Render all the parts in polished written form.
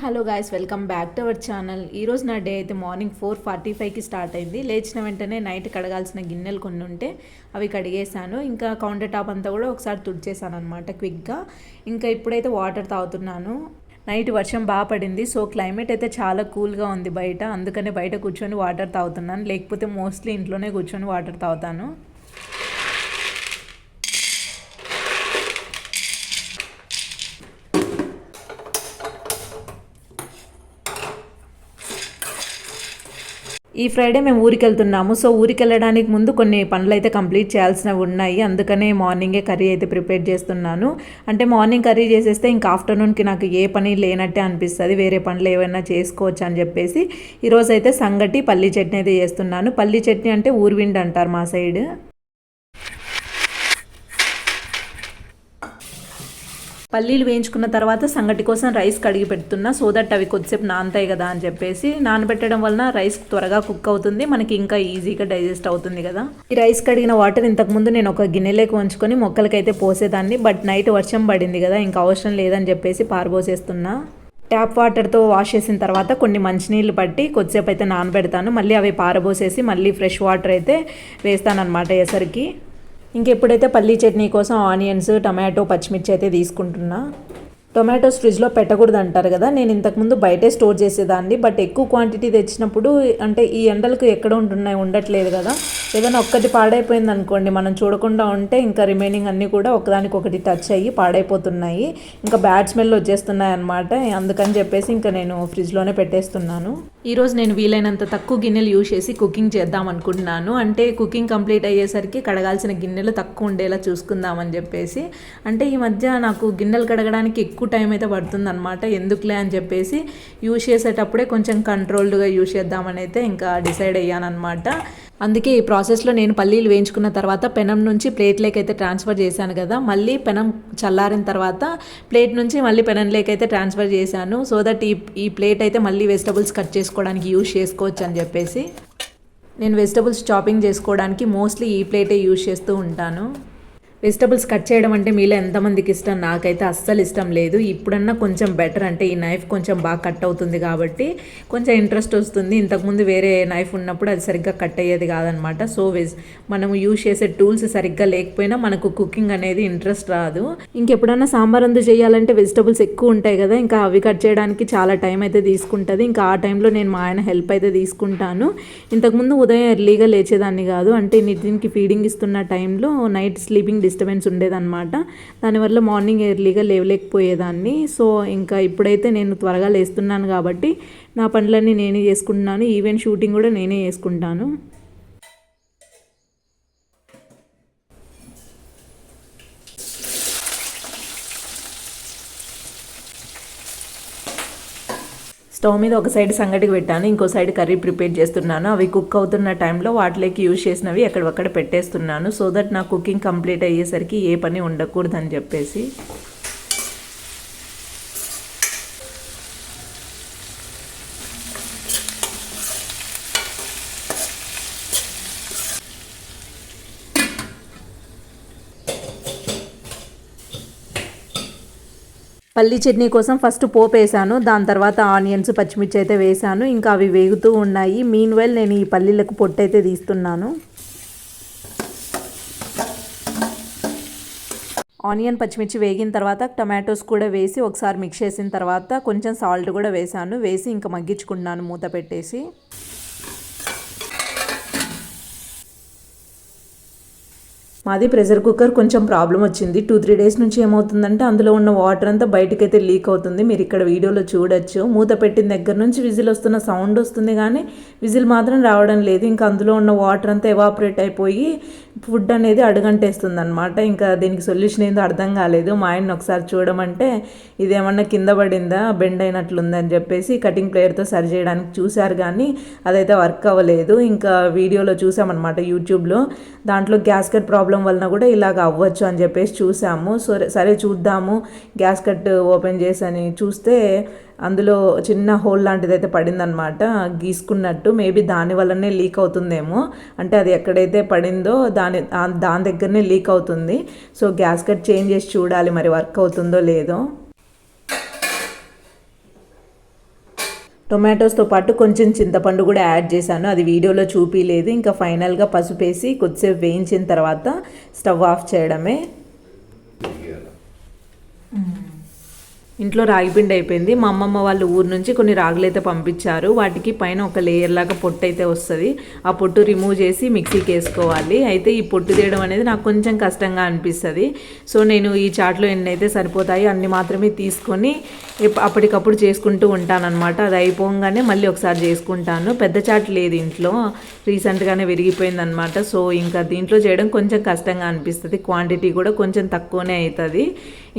Hello guys, welcome back to our channel. ఈరోజు నా day అయితే మార్నింగ్ 4:45కి స్టార్ట్ అయింది. లేచిన వెంటనే నైట్ కడగాల్సిన గిన్నెలు కొన్ని ఉంటే అవి కడిగేసాను. ఇంకా కౌంటర్ టాప్ అంతా కూడా ఒకసారి తుడిచేసాను అనమాట క్విక్గా. ఇంకా ఇప్పుడైతే వాటర్ తాగుతున్నాను. నైట్ వర్షం బాగా పడింది, సో క్లైమేట్ అయితే చాలా కూల్గా ఉంది బయట. అందుకనే బయట కూర్చొని వాటర్ తాగుతున్నాను, లేకపోతే మోస్ట్లీ ఇంట్లోనే కూర్చొని వాటర్ తాగుతాను. ఈ ఫ్రైడే మేము ఊరికి వెళ్తున్నాము. సో ఊరికి వెళ్ళడానికి ముందు కొన్ని పనులు అయితే కంప్లీట్ చేయాల్సినవి ఉన్నాయి. అందుకనే మార్నింగే కర్రీ అయితే ప్రిపేర్ చేస్తున్నాను. అంటే మార్నింగ్ కర్రీ చేసేస్తే ఇంకా ఆఫ్టర్నూన్కి నాకు ఏ పని లేనట్టే అనిపిస్తుంది, వేరే పనులు ఏమైనా చేసుకోవచ్చు అని చెప్పేసి ఈరోజు అయితే సంగటి పల్లీ చట్నీ అయితే చేస్తున్నాను. పల్లీ చట్నీ అంటే ఊర్విండి అంటారు మా సైడ్. పల్లీలు వేయించుకున్న తర్వాత సంగటి కోసం రైస్ కడిగి పెడుతున్నా, సో దట్ అవి కొద్దిసేపు నానతాయి కదా అని చెప్పేసి. నానబెట్టడం వలన రైస్ త్వరగా కుక్ అవుతుంది, మనకి ఇంకా ఈజీగా డైజెస్ట్ అవుతుంది కదా. ఈ రైస్ కడిగిన వాటర్ ఇంతకుముందు నేను ఒక గిన్నెలోకి ఉంచుకొని మొక్కలకైతే పోసేదాన్ని, బట్ నైట్ వర్షం పడింది కదా, ఇంకా అవసరం లేదని చెప్పేసి పారబోసేస్తున్నా. ట్యాప్ వాటర్తో వాష్ చేసిన తర్వాత కొన్ని మంచినీళ్ళు పట్టి కొద్దిసేపు అయితే నానబెడతాను. మళ్ళీ అవి పారబోసేసి మళ్ళీ ఫ్రెష్ వాటర్ అయితే వేస్తాను అనమాట ఎసరికి. ఇంకెప్పుడైతే పల్లీ చట్నీ కోసం ఆనియన్స్, టమాటో, పచ్చిమిర్చి అయితే తీసుకుంటున్నా. టొమాటోస్ ఫ్రిడ్జ్లో పెట్టకూడదు అంటారు కదా, నేను ఇంతకుముందు బయటే స్టోర్ చేసేదాన్ని. బట్ ఎక్కువ క్వాంటిటీ తెచ్చినప్పుడు అంటే ఈ ఎండలకు ఎక్కడ ఉండట్లేదు కదా, ఏదైనా ఒక్కటి పాడైపోయింది అనుకోండి, మనం చూడకుండా ఉంటే ఇంకా రిమైనింగ్ అన్నీ కూడా ఒకదానికొకటి టచ్ అయ్యి పాడైపోతున్నాయి, ఇంకా బ్యాడ్ స్మెల్ వచ్చేస్తున్నాయి అనమాట. అందుకని చెప్పేసి ఇంకా నేను ఫ్రిడ్జ్లోనే పెట్టేస్తున్నాను. ఈరోజు నేను వీలైనంత తక్కువ గిన్నెలు యూజ్ చేసి కుకింగ్ చేద్దాం అనుకుంటున్నాను. అంటే కుకింగ్ కంప్లీట్ అయ్యేసరికి కడగాల్సిన గిన్నెలు తక్కువ ఉండేలా చూసుకుందామని చెప్పేసి. అంటే ఈ మధ్య నాకు గిన్నెలు కడగడానికి ఎక్కువ టైం అయితే పడుతుంది అనమాట. ఎందుకులే అని చెప్పేసి యూజ్ చేసేటప్పుడే కొంచెం కంట్రోల్డ్గా యూజ్ చేద్దామని అయితే ఇంకా డిసైడ్ అయ్యానమాట. అందుకే ఈ ప్రాసెస్లో నేను పల్లీలు వేయించుకున్న తర్వాత పెనం నుంచి ప్లేట్లోకి అయితే ట్రాన్స్ఫర్ చేశాను కదా, మళ్ళీ పెనం చల్లారిన తర్వాత ప్లేట్ నుంచి మళ్ళీ పెనంలోకి అయితే ట్రాన్స్ఫర్ చేశాను. సో దట్ ఈ ప్లేట్ అయితే మళ్ళీ వెజిటబుల్స్ కట్ చేసుకోవడానికి యూజ్ చేసుకోవచ్చు అని చెప్పేసి. నేను వెజిటబుల్స్ చాపింగ్ చేసుకోవడానికి మోస్ట్లీ ఈ ప్లేటే యూజ్ చేస్తూ ఉంటాను. వెజిటబుల్స్ కట్ చేయడం అంటే మీలో ఎంతమందికి ఇష్టం? నాకైతే అస్సలు ఇష్టం లేదు. ఇప్పుడన్నా కొంచెం బెటర్, అంటే ఈ నైఫ్ కొంచెం బాగా కట్ అవుతుంది కాబట్టి కొంచెం ఇంట్రెస్ట్ వస్తుంది. ఇంతకుముందు వేరే నైఫ్ ఉన్నప్పుడు అది సరిగ్గా కట్ అయ్యేది కాదనమాట. సో మనము యూజ్ చేసే టూల్స్ సరిగ్గా లేకపోయినా మనకు కుకింగ్ అనేది ఇంట్రెస్ట్ రాదు. ఇంకెప్పుడన్నా సాంబార్ అందు చేయాలంటే వెజిటబుల్స్ ఎక్కువ ఉంటాయి కదా, ఇంకా అవి కట్ చేయడానికి చాలా టైం అయితే తీసుకుంటుంది. ఇంకా ఆ టైంలో నేను మా ఆయన హెల్ప్ అయితే తీసుకుంటాను. ఇంతకుముందు ఉదయం ఎర్లీగా లేచేదాన్ని కాదు, అంటే నితిన్కి ఫీడింగ్ ఇస్తున్న టైంలో నైట్ స్లీపింగ్ డిస్టర్బెన్స్ ఉండేదన్నమాట. దానివల్ల మార్నింగ్ ఎర్లీగా లేవలేకపోయేదాన్ని. సో ఇంకా ఇప్పుడైతే నేను త్వరగా లేస్తున్నాను కాబట్టి నా పనులన్నీ నేనే చేసుకుంటున్నాను. ఈవెన్ షూటింగ్ కూడా నేనే చేసుకుంటాను. స్టవ్ మీద ఒక సైడ్ సంగటికి పెట్టాను, ఇంకో సైడ్ కర్రీ ప్రిపేర్ చేస్తున్నాను. అవి కుక్ అవుతున్న టైంలో వాటిలోకి యూజ్ చేసినవి ఎక్కడొక్కడ పెట్టేస్తున్నాను, సో దట్ నా కుకింగ్ కంప్లీట్ అయ్యేసరికి ఏ పని ఉండకూడదని చెప్పేసి. పల్లీ చట్నీ కోసం ఫస్ట్ పోపు వేసాను, దాని తర్వాత ఆనియన్స్, పచ్చిమిర్చి అయితే వేసాను. ఇంకా అవి వేగుతూ ఉన్నాయి. మీన్ వైల్ నేను ఈ పల్లీలకు పొట్టు అయితే తీస్తున్నాను. ఆనియన్, పచ్చిమిర్చి వేగిన తర్వాత టమాటోస్ కూడా వేసి ఒకసారి మిక్స్ చేసిన తర్వాత కొంచెం సాల్ట్ కూడా వేసాను. వేసి ఇంకా మగ్గించుకున్నాను మూత పెట్టేసి. మాది ప్రెషర్ కుక్కర్ కొంచెం ప్రాబ్లం వచ్చింది. 2-3 డేస్ నుంచి ఏమవుతుందంటే అందులో ఉన్న వాటర్ అంతా బయటకైతే లీక్ అవుతుంది. మీరు ఇక్కడ వీడియోలో చూడొచ్చు. మూత పెట్టిన దగ్గర నుంచి విజిల్ వస్తున్న సౌండ్ వస్తుంది, కానీ విజిల్ మాత్రం రావడం లేదు. ఇంకా అందులో ఉన్న వాటర్ అంతా ఎవాపరేట్ అయిపోయి ఫుడ్ అనేది అడుగంటేస్తుంది అనమాట. ఇంకా దీనికి సొల్యూషన్ ఏందో అర్థం కాలేదు. మా ఆయన్ని ఒకసారి చూడమంటే ఇదేమన్నా కింద పడిందా, బెండ్ అయినట్లుందని చెప్పేసి కటింగ్ ప్లేయర్తో సరి చేయడానికి చూశారు, కానీ అదైతే వర్క్ అవ్వలేదు. ఇంకా వీడియోలో చూసామన్నమాట యూట్యూబ్లో, దాంట్లో గ్యాస్ కట్ ప్రాబ్లం వలన కూడా ఇలాగ అవ్వచ్చు అని చెప్పేసి చూసాము. సరే చూద్దాము, గ్యాస్ కట్ ఓపెన్ చేసి చూస్తే అందులో చిన్న హోల్ లాంటిది అయితే పడిందనమాట, గీసుకున్నట్టు. మేబీ దాని వల్లనే లీక్ అవుతుందేమో, అంటే అది ఎక్కడైతే పడిందో దాని దగ్గరనే లీక్ అవుతుంది. సో గ్యాస్ కట్ చేంజ్ చేసి చూడాలి మరి వర్క్ అవుతుందో లేదో. టొమాటోస్తో పాటు కొంచెం చింతపండు కూడా యాడ్ చేశాను, అది వీడియోలో చూపించలేదు. ఇంకా ఫైనల్గా పసుపు వేసి కొద్దిసేపు వేయించిన తర్వాత స్టవ్ ఆఫ్ చేయడమే. ఇంట్లో రాగిపిండి అయిపోయింది. మా అమ్మమ్మ వాళ్ళు ఊరు నుంచి కొన్ని రాగులు అయితే పంపించారు. వాటికి పైన ఒక లేయర్ లాగా పొట్టు అయితే వస్తుంది. ఆ పొట్టు రిమూవ్ చేసి మిక్సీకి వేసుకోవాలి. అయితే ఈ పొట్టు తీయడం అనేది నాకు కొంచెం కష్టంగా అనిపిస్తుంది. సో నేను ఈ చాట్లో ఎన్ని అయితే సరిపోతాయి అన్ని మాత్రమే తీసుకొని అప్పటికప్పుడు చేసుకుంటూ ఉంటానన్నమాట. అది అయిపోగానే మళ్ళీ ఒకసారి చేసుకుంటాను. పెద్ద చాట్ లేదు ఇంట్లో, రీసెంట్గానే విరిగిపోయిందనమాట. సో ఇంకా దీంట్లో చేయడం కొంచెం కష్టంగా అనిపిస్తుంది. క్వాంటిటీ కూడా కొంచెం తక్కువనే అవుతుంది.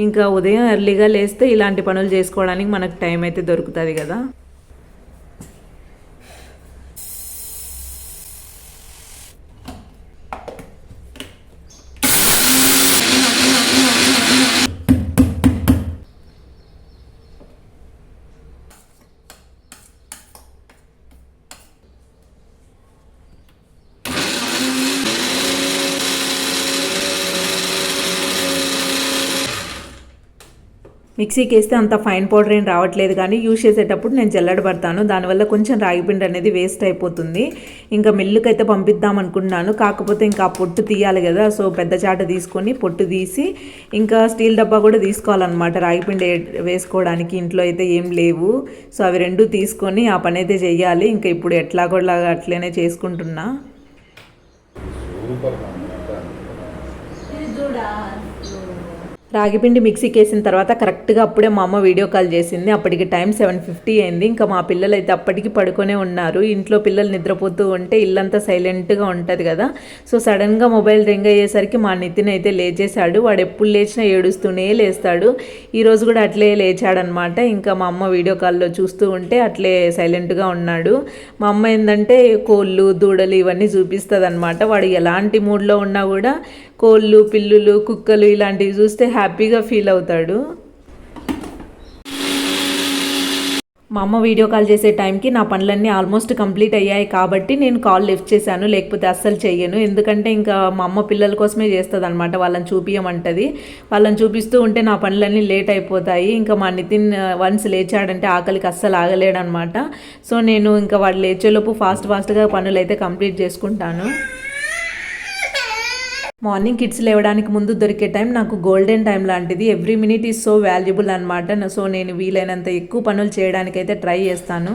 ఇంకా ఉదయం ఎర్లీగా లేస్తే ఇలాంటి పనులు చేసుకోవడానికి మనకు టైం అయితే దొరుకుతుంది కదా. మిక్సీకి వేస్తే అంత ఫైన్ పౌడర్ ఏం రావట్లేదు, కానీ యూజ్ చేసేటప్పుడు నేను జల్లెడబడతాను. దానివల్ల కొంచెం రాగిపిండి అనేది వేస్ట్ అయిపోతుంది. ఇంకా మిల్లుకి అయితే పంపిద్దాం అనుకుంటున్నాను. కాకపోతే ఇంకా ఆ పొట్టు తీయాలి కదా. సో పెద్ద చాట తీసుకొని పొట్టు తీసి ఇంకా స్టీల్ డబ్బా కూడా తీసుకోవాలన్నమాట. రాగిపిండి వేసుకోవడానికి ఇంట్లో అయితే ఏం లేవు. సో అవి రెండు తీసుకొని ఆ పని అయితే చెయ్యాలి. ఇంకా ఇప్పుడు ఎట్లాగోలాగా అట్లనే చేసుకుంటున్నా. రాగిపిండి మిక్సీకి వేసిన తర్వాత కరెక్ట్గా అప్పుడే మా అమ్మ వీడియో కాల్ చేసింది. అప్పటికి టైం 7:50 అయింది. ఇంకా మా పిల్లలు అయితే అప్పటికి పడుకొనే ఉన్నారు. ఇంట్లో పిల్లలు నిద్రపోతూ ఉంటే ఇల్లంతా సైలెంట్గా ఉంటుంది కదా. సో సడన్గా మొబైల్ రింగ్ అయ్యేసరికి మా నితిన్ అయితే లేచేశాడు. వాడు ఎప్పుడు లేచినా ఏడుస్తూనే లేస్తాడు. ఈరోజు కూడా అట్లే లేచాడనమాట. ఇంకా మా అమ్మ వీడియో కాల్లో చూస్తూ ఉంటే అట్లే సైలెంట్గా ఉన్నాడు. మా అమ్మ ఏంటంటే కోళ్ళు దూడలు ఇవన్నీ చూపిస్తుంది అనమాట. వాడు ఎలాంటి మూడ్లో ఉన్నా కూడా కోళ్ళు పిల్లులు కుక్కలు ఇలాంటివి చూస్తే హ్యాపీగా ఫీల్ అవుతాడు. మా అమ్మ వీడియో కాల్ చేసే టైంకి నా పనులన్నీ ఆల్మోస్ట్ కంప్లీట్ అయ్యాయి కాబట్టి నేను కాల్ లిఫ్ట్ చేశాను, లేకపోతే అస్సలు చెయ్యను. ఎందుకంటే ఇంకా మా అమ్మ పిల్లల కోసమే చేస్తుంది అనమాట, వాళ్ళని చూపించమంటది. వాళ్ళని చూపిస్తూ ఉంటే నా పనులన్నీ లేట్ అయిపోతాయి. ఇంకా మా నితిన్ వన్స్ లేచాడంటే ఆకలికి అస్సలు ఆగలేడనమాట. సో నేను ఇంకా వాడు లేచేలోపు ఫాస్ట్గా పనులు అయితే కంప్లీట్ చేసుకుంటాను. మార్నింగ్ కిడ్స్ లేవడానికి ముందు దొరికే టైం నాకు గోల్డెన్ టైం లాంటిది. Every minute is so valuable అనమాట. సో నేను వీలైనంత ఎక్కువ పనులు చేయడానికైతే ట్రై చేస్తాను.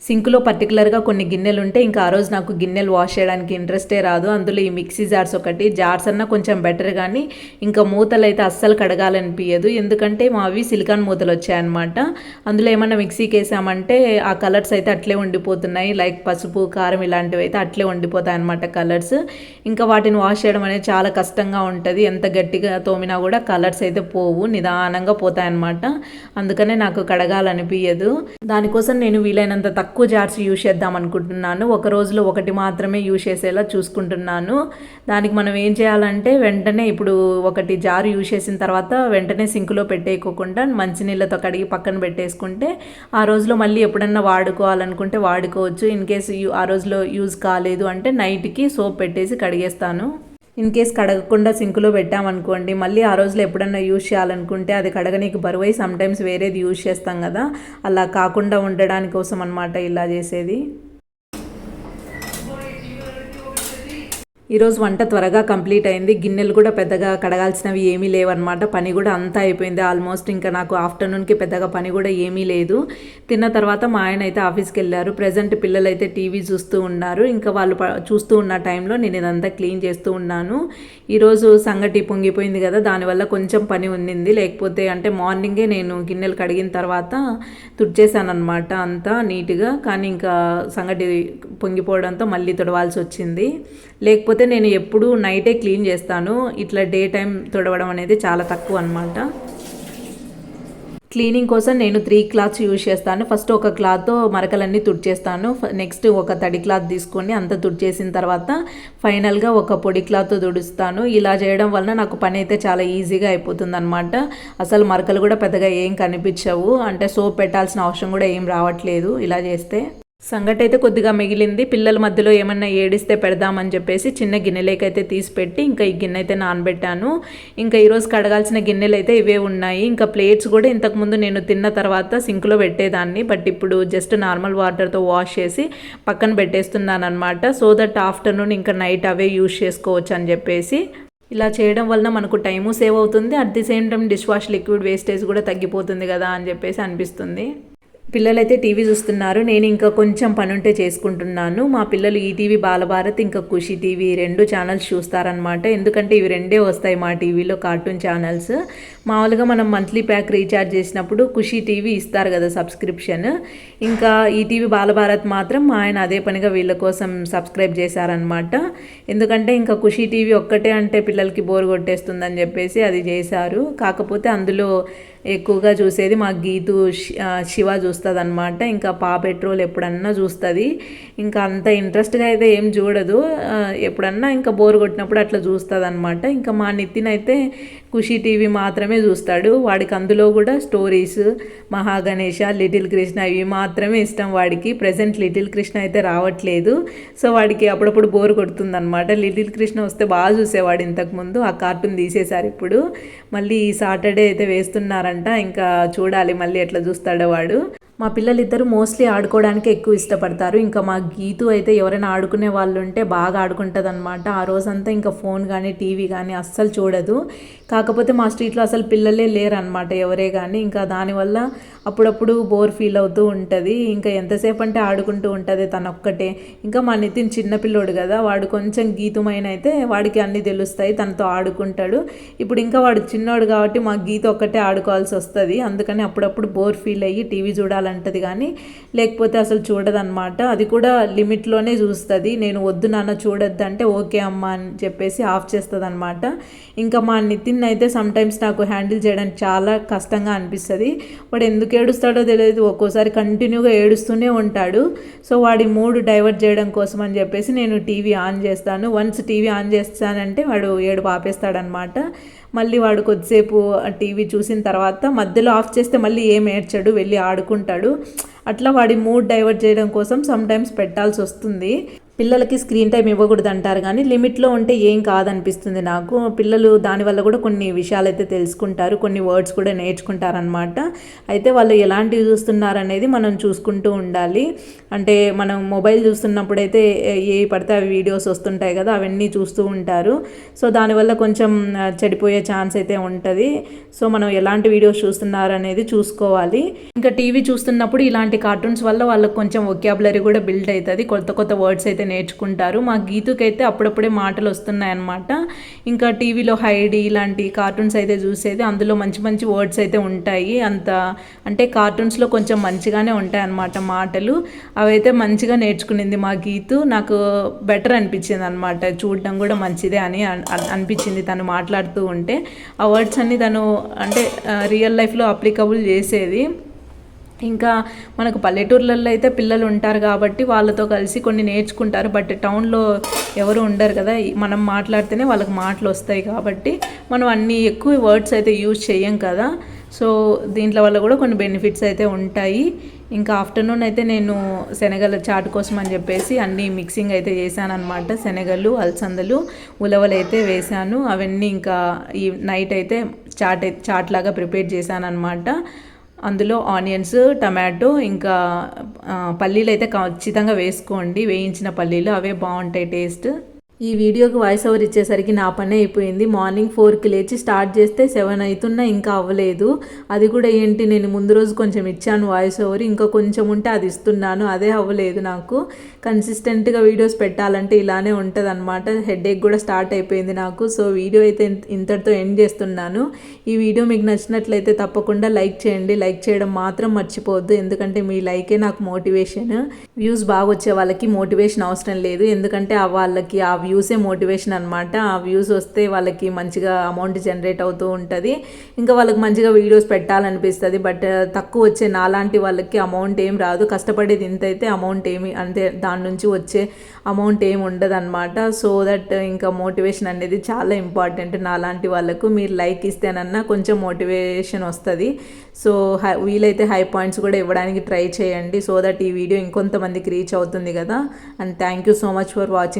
సింక్లో పర్టికులర్గా కొన్ని గిన్నెలు ఉంటే ఇంకా ఆ రోజు నాకు గిన్నెలు వాష్ చేయడానికి ఇంట్రెస్టే రాదు. అందులో ఈ మిక్సీ జార్స్ ఒకటి, జార్స్ అన్నా కొంచెం బెటర్, కానీ ఇంకా మూతలు అయితే అస్సలు కడగాలనిపించదు. ఎందుకంటే మావి సిలికాన్ మూతలు వచ్చాయన్నమాట. అందులో ఏమన్నా మిక్సీకి వేసామంటే ఆ కలర్స్ అయితే అట్లే ఉండిపోతున్నాయి. లైక్ పసుపు కారం ఇలాంటివి అయితే అట్లే ఉండిపోతాయి అన్నమాట కలర్స్. ఇంకా వాటిని వాష్ చేయడం అనేది చాలా కష్టంగా ఉంటుంది. ఎంత గట్టిగా తోమినా కూడా కలర్స్ అయితే పోవు, నిదానంగా పోతాయన్నమాట. అందుకనే నాకు కడగాలనిపించదు. దానికోసం నేను వీలైనంత తక్కువ జార్స్ యూజ్ చేద్దాం అనుకుంటున్నాను. ఒక రోజులో ఒకటి మాత్రమే యూజ్ చేసేలా చూసుకుంటున్నాను. దానికి మనం ఏం చేయాలంటే వెంటనే ఇప్పుడు ఒకటి జార్ యూజ్ చేసిన తర్వాత వెంటనే సింక్లో పెట్టేయకోకుండా మంచినీళ్ళతో కడిగి పక్కన పెట్టేసుకుంటే ఆ రోజులో మళ్ళీ ఎప్పుడన్నా వాడుకోవాలనుకుంటే వాడుకోవచ్చు. ఇన్ కేసు ఆ రోజులో యూజ్ కాలేదు అంటే నైట్కి సోప్ పెట్టేసి కడిగేస్తాను. ఇన్ కేస్ కడగకుండా సింకులో పెట్టామనుకోండి, మళ్ళీ ఆ రోజులో ఎప్పుడన్నా యూజ్ చేయాలనుకుంటే అది కడగనీకి బరువై సమ్టైమ్స్ వేరేది యూజ్ చేస్తాం కదా, అలా కాకుండా ఉండడానికి కోసం అనమాట ఇలా చేసేది. ఈరోజు వంట త్వరగా కంప్లీట్ అయింది. గిన్నెలు కూడా పెద్దగా కడగాల్సినవి ఏమీ లేవన్నమాట. పని కూడా అంతా అయిపోయింది ఆల్మోస్ట్. ఇంకా నాకు ఆఫ్టర్నూన్కి పెద్దగా పని కూడా ఏమీ లేదు. తిన్న తర్వాత మా ఆయన అయితే ఆఫీస్కి వెళ్ళారు. ప్రజెంట్ పిల్లలు అయితే టీవీ చూస్తూ ఉన్నారు. ఇంకా వాళ్ళు చూస్తూ ఉన్న టైంలో నేను ఇదంతా క్లీన్ చేస్తూ ఉన్నాను. ఈరోజు సంగటి పొంగిపోయింది కదా, దానివల్ల కొంచెం పని ఉండింది. లేకపోతే అంటే మార్నింగే నేను గిన్నెలు కడిగిన తర్వాత తుడిచేసాను అనమాట అంతా నీట్గా. కానీ ఇంకా సంగటి పొంగిపోవడంతో మళ్ళీ తుడవాల్సి వచ్చింది. లేకపోతే నేను ఎప్పుడూ నైటే క్లీన్ చేస్తాను. ఇట్లా డే టైం తుడవడం అనేది చాలా తక్కువ అనమాట. క్లీనింగ్ కోసం నేను 3 క్లాత్స్ యూజ్ చేస్తాను. ఫస్ట్ ఒక క్లాత్తో మరకలన్నీ తుడిచేస్తాను. నెక్స్ట్ ఒక తడి క్లాత్ తీసుకొని అంతా తుడిచేసిన తర్వాత ఫైనల్గా ఒక పొడి క్లాత్తో తుడుస్తాను. ఇలా చేయడం వలన నాకు పని అయితే చాలా ఈజీగా అయిపోతుంది అనమాట. అసలు మరకలు కూడా పెద్దగా ఏం కనిపించవు. అంటే సోప్ పెట్టాల్సిన అవసరం కూడా ఏం రావట్లేదు ఇలా చేస్తే. సంగటి అయితే కొద్దిగా మిగిలింది. పిల్లల మధ్యలో ఏమన్నా ఏడిస్తే పెడదామని చెప్పేసి చిన్న గిన్నెలేకైతే తీసి పెట్టి ఇంకా ఈ గిన్నె అయితే నానబెట్టాను. ఇంకా ఈరోజు కడగాల్సిన గిన్నెలు అయితే ఇవే ఉన్నాయి. ఇంకా ప్లేట్స్ కూడా ఇంతకుముందు నేను తిన్న తర్వాత సింక్లో పెట్టేదాన్ని, బట్ ఇప్పుడు జస్ట్ నార్మల్ వాటర్తో వాష్ చేసి పక్కన పెట్టేస్తున్నాను అనమాట. సో దట్ ఆఫ్టర్నూన్ ఇంకా నైట్ అవే యూజ్ చేసుకోవచ్చు అని చెప్పేసి. ఇలా చేయడం వలన మనకు టైము సేవ్ అవుతుంది, at the same time dish wash liquid wastage కూడా తగ్గిపోతుంది కదా అని చెప్పేసి అనిపిస్తుంది. పిల్లలైతే టీవీ చూస్తున్నారు, నేను ఇంకా కొంచెం పని ఉంటే చేసుకుంటున్నాను. మా పిల్లలు ఈటీవీ బాలభారత్ ఇంకా ఖుషి టీవీ 2 ఛానల్స్ చూస్తారనమాట. ఎందుకంటే ఇవి 2 వస్తాయి మా టీవీలో కార్టూన్ ఛానల్స్. మామూలుగా మనం మంత్లీ ప్యాక్ రీఛార్జ్ చేసినప్పుడు ఖుషి టీవీ ఇస్తారు కదా సబ్స్క్రిప్షన్. ఇంకా ఈటీవీ బాలభారత్ మాత్రం మా ఆయన అదే పనిగా వీళ్ళ కోసం సబ్స్క్రైబ్ చేశారనమాట. ఎందుకంటే ఇంకా ఖుషి టీవీ ఒక్కటే అంటే పిల్లలకి బోర్ కొట్టేస్తుందని చెప్పేసి అది చేశారు. కాకపోతే అందులో ఎక్కువగా చూసేది మా గీతు శివ చూస్తుంది అనమాట. ఇంకా పెట్రోల్ ఎప్పుడన్నా చూస్తుంది. ఇంకా అంత ఇంట్రెస్ట్గా అయితే ఏం చూడదు, ఎప్పుడన్నా ఇంకా బోర్ కొట్టినప్పుడు అట్లా చూస్తుంది అనమాట. ఇంకా మా నితిన్ అయితే ఖుషి టీవీ మాత్రమే చూస్తాడు. వాడికి అందులో కూడా స్టోరీస్, మహాగణేష, లిటిల్ కృష్ణ ఇవి మాత్రమే ఇష్టం వాడికి. ప్రజెంట్ లిటిల్ కృష్ణ అయితే రావట్లేదు, సో వాడికి అప్పుడప్పుడు బోర్ కొడుతుంది అనమాట. లిటిల్ కృష్ణ వస్తే బాగా చూసేవాడు ఇంతకుముందు, ఆ కార్టూన్ తీసేశారు ఇప్పుడు. మళ్ళీ ఈ సాటర్డే అయితే వేస్తున్నారంట, ఇంకా చూడాలి మళ్ళీ ఎట్లా చూస్తాడో వాడు. మా పిల్లలిద్దరూ మోస్ట్లీ ఆడుకోవడానికి ఎక్కువ ఇష్టపడతారు. ఇంకా మా గీతు అయితే ఎవరైనా ఆడుకునే వాళ్ళు ఉంటే బాగా ఆడుకుంటుంది అనమాట. ఆ రోజంతా ఇంకా ఫోన్ కానీ టీవీ కానీ అస్సలు చూడదు. కాకపోతే మా స్ట్రీట్లో అసలు పిల్లలే లేరు అనమాట, ఎవరే కానీ. ఇంకా దానివల్ల అప్పుడప్పుడు బోర్ ఫీల్ అవుతూ ఉంటుంది. ఇంకా ఎంతసేపు అంటే ఆడుకుంటూ ఉంటుంది తనొక్కటే. ఇంకా మా నితిన్ చిన్నపిల్లోడు కదా, వాడు కొంచెం గీతుమైన అయితే వాడికి అన్నీ తెలుస్తాయి, తనతో ఆడుకుంటాడు. ఇప్పుడు ఇంకా వాడు చిన్నోడు కాబట్టి మా గీత ఒక్కటే ఆడుకోవాల్సి వస్తుంది. అందుకని అప్పుడప్పుడు బోర్ ఫీల్ అయ్యి టీవీ చూడాలంటది కానీ లేకపోతే అసలు చూడదన్నమాట. అది కూడా లిమిట్లోనే చూస్తుంది. నేను వద్దు నాన్న చూడొద్దు అంటే ఓకే అమ్మ అని చెప్పేసి ఆఫ్ చేస్తుంది అనమాట. ఇంకా మా నితిన్ అయితే సమ్టైమ్స్ నాకు హ్యాండిల్ చేయడానికి చాలా కష్టంగా అనిపిస్తుంది. వాడు ఎందుకు ఏడుస్తాడో తెలియదు, ఒక్కోసారి కంటిన్యూగా ఏడుస్తూనే ఉంటాడు. సో వాడి మూడ్ డైవర్ట్ చేయడం కోసం అని చెప్పేసి నేను టీవీ ఆన్ చేస్తాను. వన్స్ టీవీ ఆన్ చేస్తానంటే వాడు ఏడుపు ఆపేస్తాడనమాట. మళ్ళీ వాడు కొద్దిసేపు టీవీ చూసిన తర్వాత మధ్యలో ఆఫ్ చేస్తే మళ్ళీ ఏం ఏడ్చాడు, వెళ్ళి ఆడుకుంటాడు. అట్లా వాడి మూడ్ డైవర్ట్ చేయడం కోసం సమ్టైమ్స్ పెట్టాల్సి వస్తుంది. పిల్లలకి స్క్రీన్ టైం ఇవ్వకూడదు అంటారు కానీ లిమిట్లో ఉంటే ఏం కాదనిపిస్తుంది నాకు. పిల్లలు దానివల్ల కూడా కొన్ని విషయాలు అయితే తెలుసుకుంటారు, కొన్ని వర్డ్స్ కూడా నేర్చుకుంటారనమాట. అయితే వాళ్ళు ఎలాంటివి చూస్తున్నారనేది మనం చూసుకుంటూ ఉండాలి. అంటే మనం మొబైల్ చూస్తున్నప్పుడైతే ఏ పడితే అవి వీడియోస్ వస్తుంటాయి కదా, అవన్నీ చూస్తూ ఉంటారు. సో దానివల్ల కొంచెం చెడిపోయే ఛాన్స్ అయితే ఉంటుంది. సో మనం ఎలాంటి వీడియోస్ చూస్తున్నారు అనేది చూసుకోవాలి. ఇంకా టీవీ చూస్తున్నప్పుడు ఇలాంటి కార్టూన్స్ వల్ల వాళ్ళకి కొంచెం వొకాబులరీ కూడా బిల్డ్ అవుతుంది, కొత్త కొత్త వర్డ్స్ అయితే నేర్చుకుంటారు. మా గీతుకైతే అప్పుడప్పుడే మాటలు వస్తున్నాయి అన్నమాట. ఇంకా టీవీలో హైడి ఇలాంటి కార్టూన్స్ అయితే చూసేది, అందులో మంచి మంచి వర్డ్స్ అయితే ఉంటాయి. అంటే కార్టూన్స్లో కొంచెం మంచిగానే ఉంటాయి అన్నమాట మాటలు. అవైతే మంచిగా నేర్చుకునింది మా గీతు. నాకు బెటర్ అనిపించింది అనమాట, చూడడం కూడా మంచిదే అని అనిపించింది తను మాట్లాడుతూ ఉంటే. ఆ వర్డ్స్ అన్ని తను అంటే రియల్ లైఫ్లో అప్లికబుల్ చేసేది. ఇంకా మనకు పల్లెటూర్లలో అయితే పిల్లలు ఉంటారు కాబట్టి వాళ్ళతో కలిసి కొన్ని నేర్చుకుంటారు. బట్ టౌన్లో ఎవరు ఉండరు కదా, మనం మాట్లాడితేనే వాళ్ళకి మాటలు వస్తాయి కాబట్టి మనం అన్ని ఎక్కువ వర్డ్స్ అయితే యూజ్ చేయం కదా. సో దీంట్లో వల్ల కూడా కొన్ని బెనిఫిట్స్ అయితే ఉంటాయి. ఇంకా ఆఫ్టర్నూన్ అయితే నేను శనగల చాట్ కోసం అని చెప్పేసి అన్నీ మిక్సింగ్ అయితే చేశాను అనమాట. శనగలు, అలసందలు, ఉలవలు అయితే వేశాను. అవన్నీ ఇంకా ఈ నైట్ అయితే చాట్ లాగా ప్రిపేర్ చేశాను అనమాట. అందులో ఆనియన్స్, టమాటో ఇంకా పల్లీలు అయితే ఖచ్చితంగా వేసుకోండి, వేయించిన పల్లీలు, అవే బాగుంటాయి టేస్ట్. ఈ వీడియోకి వాయిస్ ఓవర్ ఇచ్చేసరికి నా పని అయిపోయింది. మార్నింగ్ 4కి లేచి స్టార్ట్ చేస్తే 7 అవుతున్నా ఇంకా అవ్వలేదు. అది కూడా ఏంటి, నేను ముందు రోజు కొంచెం ఇచ్చాను వాయిస్ ఓవర్, ఇంకా కొంచెం ఉంటే అది ఇస్తున్నాను, అదే అవ్వలేదు నాకు. కన్సిస్టెంట్గా వీడియోస్ పెట్టాలంటే ఇలానే ఉంటుంది అనమాట. హెడేక్ కూడా స్టార్ట్ అయిపోయింది నాకు. సో వీడియో అయితే ఇంతటితో ఎండ్ చేస్తున్నాను. ఈ వీడియో మీకు నచ్చినట్లయితే తప్పకుండా లైక్ చేయండి. లైక్ చేయడం మాత్రం మర్చిపోవద్దు, ఎందుకంటే మీ లైకే నాకు మోటివేషన్. వ్యూస్ బాగా వచ్చే వాళ్ళకి మోటివేషన్ అవసరం లేదు, ఎందుకంటే వాళ్ళకి ఆ వ్యూసే మోటివేషన్ అనమాట. ఆ వ్యూస్ వస్తే వాళ్ళకి మంచిగా అమౌంట్ జనరేట్ అవుతూ ఉంటుంది, ఇంకా వాళ్ళకి మంచిగా వీడియోస్ పెట్టాలనిపిస్తుంది. బట్ తక్కువ వచ్చే నాలాంటి వాళ్ళకి అమౌంట్ ఏం రాదు, కష్టపడేది ఇంత అయితే అమౌంట్ ఏమి అంటే దాని నుంచి వచ్చే అమౌంట్ ఏమి ఉండదు అనమాట. సో దట్ ఇంకా మోటివేషన్ అనేది చాలా ఇంపార్టెంట్ నాలాంటి వాళ్ళకు. మీరు లైక్ ఇస్తేనన్నా కొంచెం మోటివేషన్ వస్తుంది. సో వీలైతే హై పాయింట్స్ కూడా ఇవ్వడానికి ట్రై చేయండి, సో దట్ ఈ వీడియో ఇంకొంతమందికి రీచ్ అవుతుంది కదా. And thank you so much for watching.